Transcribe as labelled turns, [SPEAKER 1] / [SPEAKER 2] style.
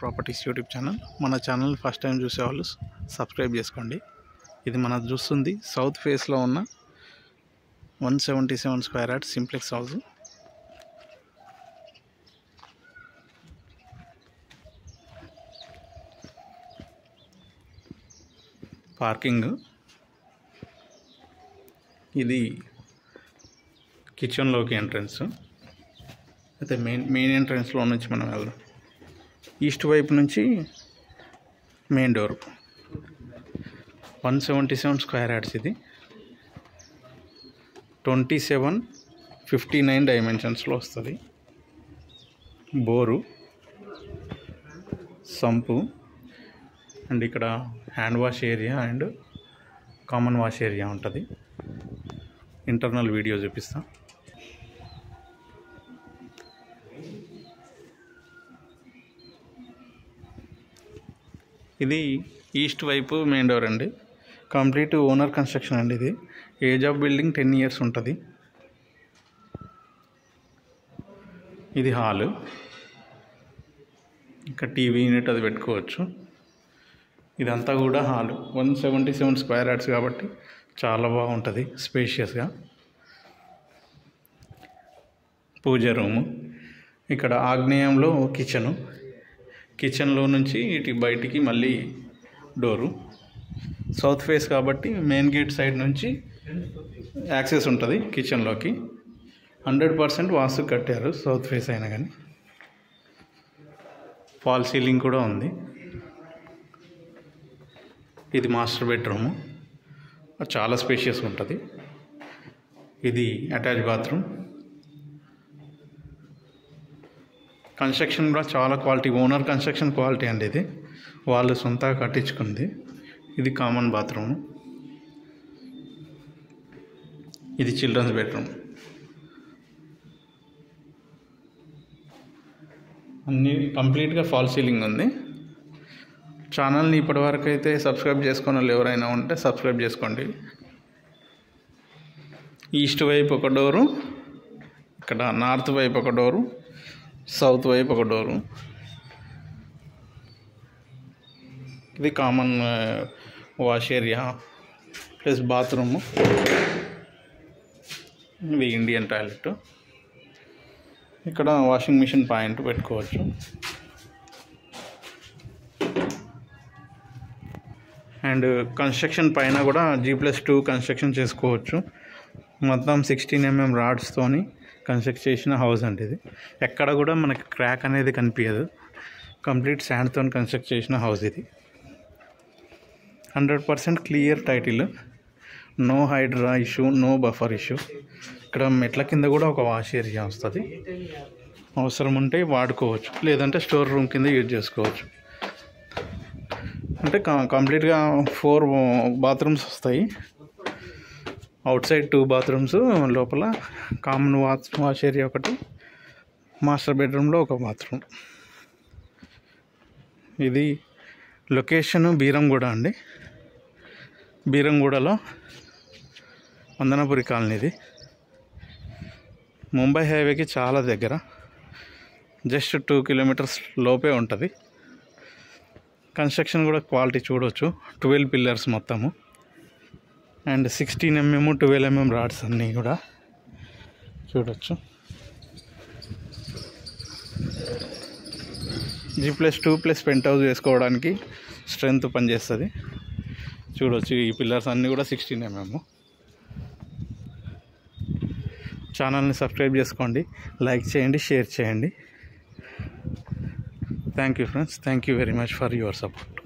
[SPEAKER 1] Properties YouTube channel. మన channel first time చూసేవాళ్ళు subscribe చేసుకోండి. ఇది మన చూస్తుంది సౌత్ ఫేస్లో ఉన్న 177 square yard simplex house. Parking, ఇది కిచెన్లోకి ఎంట్రన్స్. అయితే మెయిన్ ఎంట్రన్స్లో నుంచి మనం వెళ్దాం. ఈస్ట్ వైపు నుంచి మెయిన్ డోర్. 177 square yards. ఇది 27-59 డైమెన్షన్స్లో వస్తుంది. బోరు, సంపు అండ్ ఇక్కడ hand wash area and common wash area ఉంటుంది. ఇంటర్నల్ వీడియో చూపిస్తా. ఇది ఈస్ట్ వైపు మెయిన్ డోర్ అండి. కంప్లీట్ ఓనర్ కన్స్ట్రక్షన్ అండి. ఇది ఏజ్ ఆఫ్ బిల్డింగ్ 10 years ఉంటుంది. ఇది హాలు, ఇంకా టీవీ యూనిట్ అది పెట్టుకోవచ్చు. ఇదంతా కూడా హాలు. 177 స్క్వేర్ యార్డ్స్ కాబట్టి చాలా బాగుంటుంది, స్పేషియస్గా. పూజ రూము, ఇక్కడ ఆగ్నేయంలో కిచెన్లో నుంచి ఇటు బయటికి మళ్ళీ డోరు. సౌత్ ఫేస్ కాబట్టి మెయిన్ గేట్ సైడ్ నుంచి యాక్సెస్ ఉంటుంది కిచెన్లోకి. 100% వాస్తు కట్టారు సౌత్ ఫేస్ అయినా కానీ. ఫాల్ సీలింగ్ కూడా ఉంది. ఇది మాస్టర్ బెడ్రూము, చాలా స్పేషియస్గా ఉంటుంది. ఇది అటాచ్ బాత్రూమ్. కన్స్ట్రక్షన్ కూడా చాలా క్వాలిటీ, ఓనర్ కన్స్ట్రక్షన్ క్వాలిటీ అండి. ఇది వాళ్ళు సొంతగా కట్టించుకుంది. ఇది కామన్ బాత్రూమ్. ఇది చిల్డ్రన్స్ బెడ్రూమ్. అన్నీ కంప్లీట్గా ఫాల్ సీలింగ్ ఉంది. ఛానల్ని ఇప్పటివరకు అయితే సబ్స్క్రైబ్ చేసుకున్న వాళ్ళు ఎవరైనా ఉంటే సబ్స్క్రైబ్ చేసుకోండి. ఈస్ట్ వైపు ఒక డోరు, ఇక్కడ నార్త్ వైపు ఒక డోరు, సౌత్ వైపు ఒక డోరు. ఇది common wash area plus bathroom. ఇది ఇండియన్ టాయిలెట్. ఇక్కడ వాషింగ్ మిషన్ పాయింట్ పెట్టుకోవచ్చు. అండ్ కన్స్ట్రక్షన్ పైన కూడా G+2 కన్స్ట్రక్షన్ చేసుకోవచ్చు. మొత్తం 16 mm రాడ్స్తోని కన్స్ట్రక్ట్ చేసిన హౌస్ అంటే ఇది. ఎక్కడ కూడా మనకి క్రాక్ అనేది కనిపించదు. కంప్లీట్ శాండ్తో కన్స్ట్రక్ట్ చేసిన హౌస్ ఇది. 100% clear title. No Hydraa issue, no buffer issue. ఇక్కడ మెట్ల కింద కూడా ఒక వాష్ ఏరియా వస్తుంది. అవసరం ఉంటే వాడుకోవచ్చు, లేదంటే స్టోర్ రూమ్ కింద యూజ్ చేసుకోవచ్చు. అంటే కంప్లీట్గా 4 బాత్రూమ్స్ వస్తాయి. అవుట్ సైడ్ 2 బాత్రూమ్స్, లోపల కామన్ వాష్ ఏరియా ఒకటి, మాస్టర్ బెడ్రూమ్లో ఒక బాత్రూమ్. ఇది లొకేషన్ బీరంగూడ అండి. బీరంగూడలో వందనపురి కాలనీ. ఇది ముంబై హైవేకి చాలా దగ్గర, జస్ట్ 2 kilometers లోపే ఉంటుంది. కన్స్ట్రక్షన్ కూడా క్వాలిటీ చూడవచ్చు. 12 pillars మొత్తము అండ్ 16 mm 12 mm రాడ్స్ అన్నీ కూడా చూడవచ్చు. G+2 పెంట్ హౌస్ వేసుకోవడానికి స్ట్రెంత్ పనిచేస్తుంది. చూడవచ్చు, ఈ పిల్లర్స్ అన్నీ కూడా 16 mm. ఛానల్ని సబ్స్క్రైబ్ చేసుకోండి, లైక్ చేయండి, షేర్ చేయండి. Thank you friends. Thank you very much for your support.